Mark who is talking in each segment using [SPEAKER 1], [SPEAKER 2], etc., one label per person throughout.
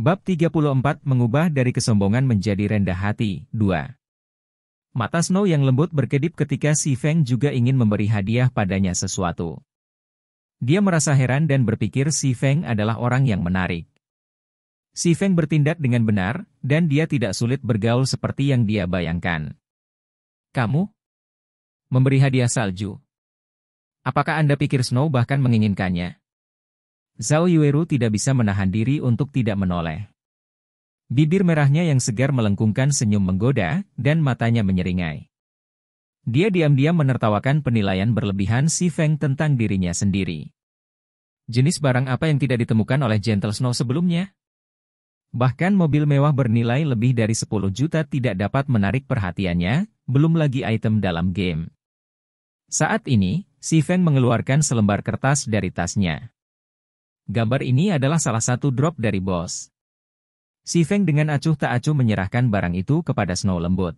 [SPEAKER 1] Bab 34 mengubah dari kesombongan menjadi rendah hati. 2. Mata Snow yang lembut berkedip ketika si Feng juga ingin memberi hadiah padanya sesuatu. Dia merasa heran dan berpikir si Feng adalah orang yang menarik. Si Feng bertindak dengan benar, dan dia tidak sulit bergaul seperti yang dia bayangkan. Kamu? Memberi hadiah salju. Apakah Anda pikir Snow bahkan menginginkannya? Zhao Yueru tidak bisa menahan diri untuk tidak menoleh. Bibir merahnya yang segar melengkungkan senyum menggoda, dan matanya menyeringai. Dia diam-diam menertawakan penilaian berlebihan si Feng tentang dirinya sendiri. Jenis barang apa yang tidak ditemukan oleh Gentle Snow sebelumnya? Bahkan mobil mewah bernilai lebih dari 10 juta tidak dapat menarik perhatiannya, belum lagi item dalam game. Saat ini, si Feng mengeluarkan selembar kertas dari tasnya. Gambar ini adalah salah satu drop dari bos. Si Feng dengan acuh tak acuh menyerahkan barang itu kepada Snow lembut.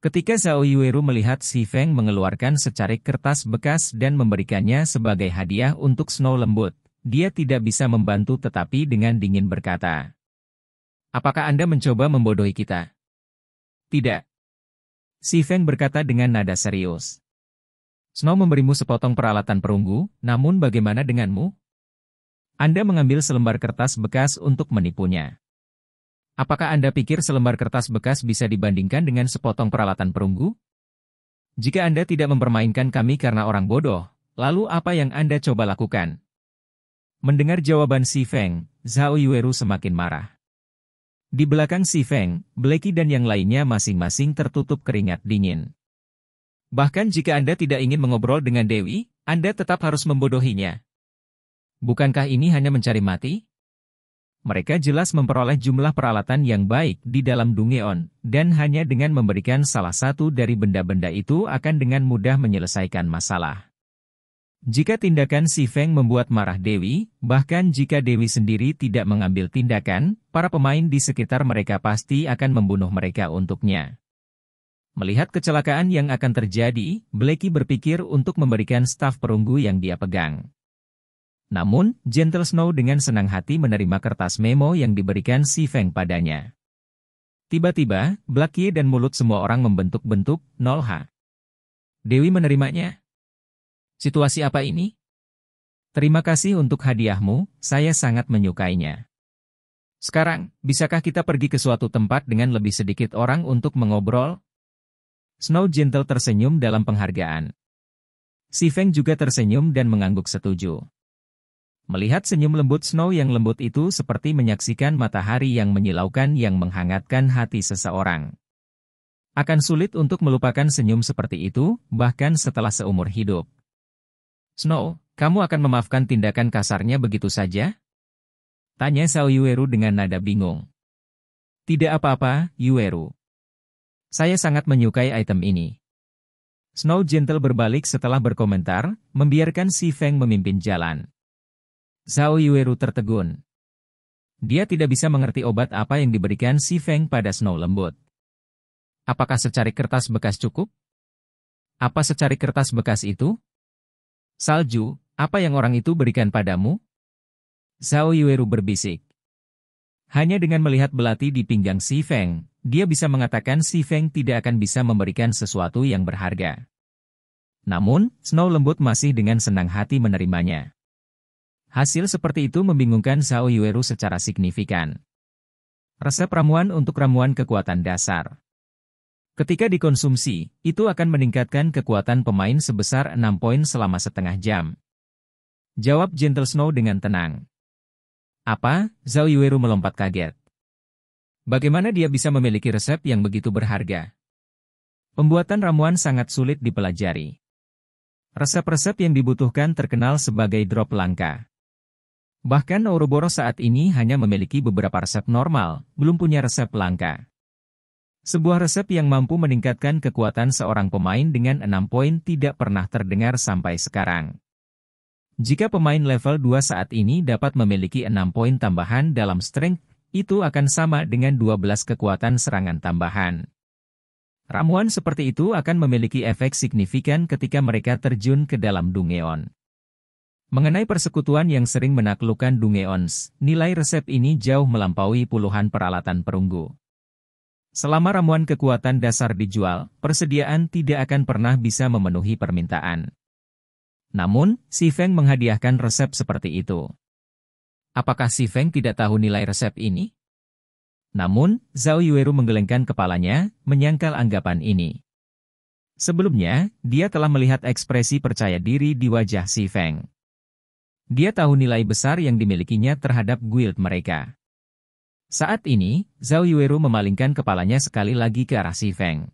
[SPEAKER 1] Ketika Zhao Yueru melihat si Feng mengeluarkan secarik kertas bekas dan memberikannya sebagai hadiah untuk Snow lembut, dia tidak bisa membantu tetapi dengan dingin berkata, "Apakah Anda mencoba membodohi kita?" "Tidak." Si Feng berkata dengan nada serius. "Snow memberimu sepotong peralatan perunggu, namun bagaimana denganmu? Anda mengambil selembar kertas bekas untuk menipunya. Apakah Anda pikir selembar kertas bekas bisa dibandingkan dengan sepotong peralatan perunggu? Jika Anda tidak mempermainkan kami karena orang bodoh, lalu apa yang Anda coba lakukan?" Mendengar jawaban si Feng, Zhao Yueru semakin marah. Di belakang si Feng, Blacky dan yang lainnya masing-masing tertutup keringat dingin. Bahkan jika Anda tidak ingin mengobrol dengan Dewi, Anda tetap harus membodohinya. Bukankah ini hanya mencari mati? Mereka jelas memperoleh jumlah peralatan yang baik di dalam Dungeon, dan hanya dengan memberikan salah satu dari benda-benda itu akan dengan mudah menyelesaikan masalah. Jika tindakan si Feng membuat marah Dewi, bahkan jika Dewi sendiri tidak mengambil tindakan, para pemain di sekitar mereka pasti akan membunuh mereka untuknya. Melihat kecelakaan yang akan terjadi, Blacky berpikir untuk memberikan staf perunggu yang dia pegang. Namun, Gentle Snow dengan senang hati menerima kertas memo yang diberikan si Feng padanya. Tiba-tiba, Blacky dan mulut semua orang membentuk-bentuk, 0H. Dewi menerimanya. Situasi apa ini? Terima kasih untuk hadiahmu, saya sangat menyukainya. Sekarang, bisakah kita pergi ke suatu tempat dengan lebih sedikit orang untuk mengobrol? Snow Gentle tersenyum dalam penghargaan. Si Feng juga tersenyum dan mengangguk setuju. Melihat senyum lembut Snow yang lembut itu seperti menyaksikan matahari yang menyilaukan yang menghangatkan hati seseorang. Akan sulit untuk melupakan senyum seperti itu, bahkan setelah seumur hidup. Snow, kamu akan memaafkan tindakan kasarnya begitu saja? Tanya Zhao Yueru dengan nada bingung. Tidak apa-apa, Yueru. Saya sangat menyukai item ini. Snow Gentle berbalik setelah berkomentar, membiarkan si Feng memimpin jalan. Zhao Yueru tertegun. Dia tidak bisa mengerti obat apa yang diberikan si Feng pada Snow lembut. Apakah secarik kertas bekas cukup? Apa secarik kertas bekas itu? Salju, apa yang orang itu berikan padamu? Zhao Yueru berbisik. Hanya dengan melihat belati di pinggang si Feng, dia bisa mengatakan si Feng tidak akan bisa memberikan sesuatu yang berharga. Namun, Snow lembut masih dengan senang hati menerimanya. Hasil seperti itu membingungkan Zhao Yueru secara signifikan. Resep ramuan untuk ramuan kekuatan dasar. Ketika dikonsumsi, itu akan meningkatkan kekuatan pemain sebesar 6 poin selama setengah jam. Jawab Gentle Snow dengan tenang. Apa? Zhao Yueru melompat kaget. Bagaimana dia bisa memiliki resep yang begitu berharga? Pembuatan ramuan sangat sulit dipelajari. Resep-resep yang dibutuhkan terkenal sebagai drop langka. Bahkan Ouroboros saat ini hanya memiliki beberapa resep normal, belum punya resep langka. Sebuah resep yang mampu meningkatkan kekuatan seorang pemain dengan 6 poin tidak pernah terdengar sampai sekarang. Jika pemain level 2 saat ini dapat memiliki 6 poin tambahan dalam strength, itu akan sama dengan 12 kekuatan serangan tambahan. Ramuan seperti itu akan memiliki efek signifikan ketika mereka terjun ke dalam Dungeon. Mengenai persekutuan yang sering menaklukkan Dungeons, nilai resep ini jauh melampaui puluhan peralatan perunggu. Selama ramuan kekuatan dasar dijual, persediaan tidak akan pernah bisa memenuhi permintaan. Namun, Si Feng menghadiahkan resep seperti itu. Apakah Si Feng tidak tahu nilai resep ini? Namun, Zhao Yueru menggelengkan kepalanya, menyangkal anggapan ini. Sebelumnya, dia telah melihat ekspresi percaya diri di wajah Si Feng. Dia tahu nilai besar yang dimilikinya terhadap guild mereka. Saat ini, Zhao Yueru memalingkan kepalanya sekali lagi ke arah Si Feng.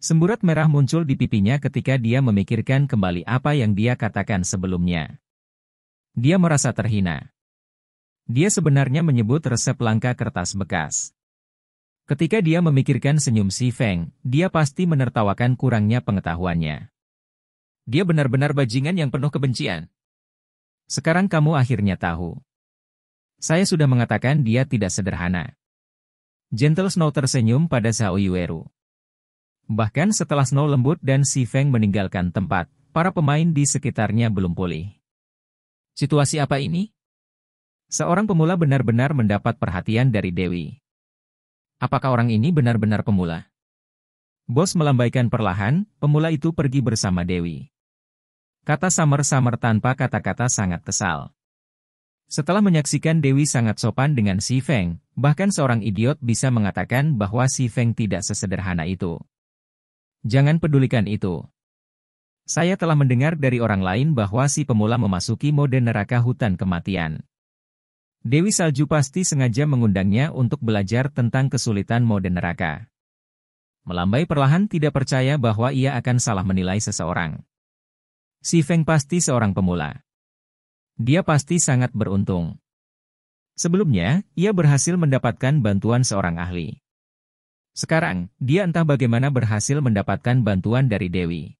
[SPEAKER 1] Semburat merah muncul di pipinya ketika dia memikirkan kembali apa yang dia katakan sebelumnya. Dia merasa terhina. Dia sebenarnya menyebut resep langka kertas bekas. Ketika dia memikirkan senyum Si Feng, dia pasti menertawakan kurangnya pengetahuannya. Dia benar-benar bajingan yang penuh kebencian. Sekarang kamu akhirnya tahu. Saya sudah mengatakan dia tidak sederhana. Gentle Snow tersenyum pada Zhao Yueru. Bahkan setelah Snow lembut dan Si Feng meninggalkan tempat, para pemain di sekitarnya belum pulih. Situasi apa ini? Seorang pemula benar-benar mendapat perhatian dari Dewi. Apakah orang ini benar-benar pemula? Bos melambaikan perlahan, pemula itu pergi bersama Dewi. Kata Summer tanpa kata-kata sangat kesal. Setelah menyaksikan Dewi sangat sopan dengan Si Feng, bahkan seorang idiot bisa mengatakan bahwa Si Feng tidak sesederhana itu. Jangan pedulikan itu. Saya telah mendengar dari orang lain bahwa si pemula memasuki mode neraka hutan kematian. Dewi Salju pasti sengaja mengundangnya untuk belajar tentang kesulitan mode neraka. Melambai perlahan tidak percaya bahwa ia akan salah menilai seseorang. Si Feng pasti seorang pemula. Dia pasti sangat beruntung. Sebelumnya, ia berhasil mendapatkan bantuan seorang ahli. Sekarang, dia entah bagaimana berhasil mendapatkan bantuan dari Dewi.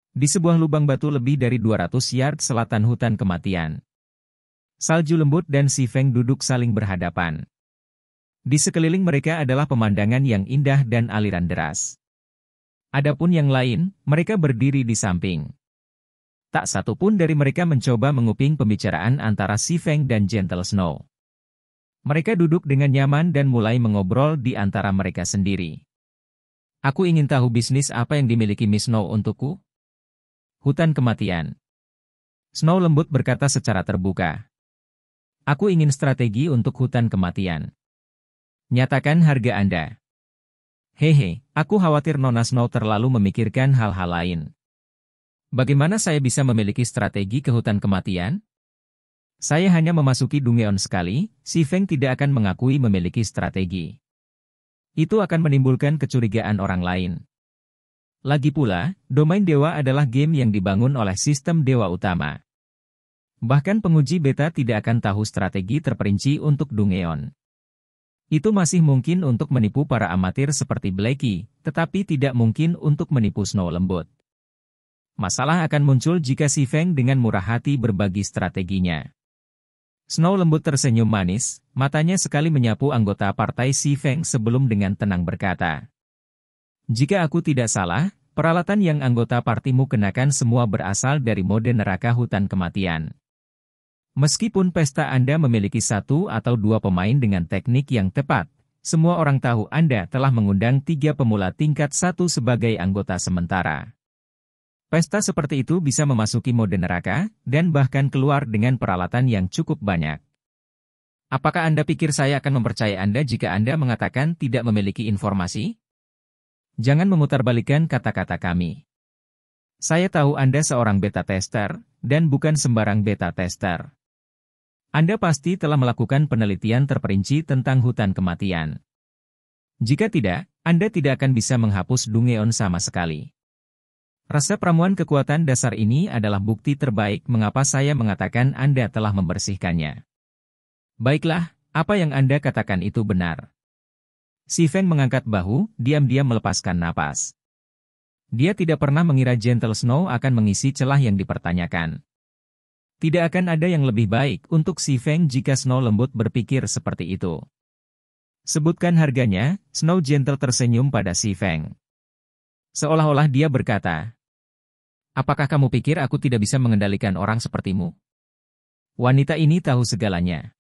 [SPEAKER 1] Di sebuah lubang batu lebih dari 200 yard selatan hutan kematian. Salju lembut dan Si Feng duduk saling berhadapan. Di sekeliling mereka adalah pemandangan yang indah dan aliran deras. Adapun yang lain, mereka berdiri di samping. Tak satu pun dari mereka mencoba menguping pembicaraan antara Si Feng dan Gentle Snow. Mereka duduk dengan nyaman dan mulai mengobrol di antara mereka sendiri. Aku ingin tahu bisnis apa yang dimiliki Miss Snow untukku? Hutan kematian. Snow lembut berkata secara terbuka. Aku ingin strategi untuk hutan kematian. Nyatakan harga Anda. Hehe, aku khawatir Nona Snow terlalu memikirkan hal-hal lain. Bagaimana saya bisa memiliki strategi ke hutan kematian? Saya hanya memasuki Dungeon sekali, Si Feng tidak akan mengakui memiliki strategi. Itu akan menimbulkan kecurigaan orang lain. Lagi pula, domain dewa adalah game yang dibangun oleh sistem dewa utama. Bahkan penguji beta tidak akan tahu strategi terperinci untuk Dungeon. Itu masih mungkin untuk menipu para amatir seperti Blackie, tetapi tidak mungkin untuk menipu Snow lembut. Masalah akan muncul jika Si Feng dengan murah hati berbagi strateginya. Snow lembut tersenyum manis, matanya sekali menyapu anggota partai Si Feng sebelum dengan tenang berkata. Jika aku tidak salah, peralatan yang anggota partimu kenakan semua berasal dari mode neraka hutan kematian. Meskipun pesta Anda memiliki 1 atau 2 pemain dengan teknik yang tepat, semua orang tahu Anda telah mengundang 3 pemula tingkat 1 sebagai anggota sementara. Pesta seperti itu bisa memasuki mode neraka, dan bahkan keluar dengan peralatan yang cukup banyak. Apakah Anda pikir saya akan mempercayai Anda jika Anda mengatakan tidak memiliki informasi? Jangan memutarbalikkan kata-kata kami. Saya tahu Anda seorang beta tester, dan bukan sembarang beta tester. Anda pasti telah melakukan penelitian terperinci tentang hutan kematian. Jika tidak, Anda tidak akan bisa menghapus Dungeon sama sekali. Resep ramuan kekuatan dasar ini adalah bukti terbaik mengapa saya mengatakan Anda telah membersihkannya. Baiklah, apa yang Anda katakan itu benar. Si Feng mengangkat bahu, diam-diam melepaskan napas. Dia tidak pernah mengira Gentle Snow akan mengisi celah yang dipertanyakan. Tidak akan ada yang lebih baik untuk Si Feng jika Snow lembut berpikir seperti itu. Sebutkan harganya, Snow Gentle tersenyum pada Si Feng. Seolah-olah dia berkata, Apakah kamu pikir aku tidak bisa mengendalikan orang sepertimu? Wanita ini tahu segalanya.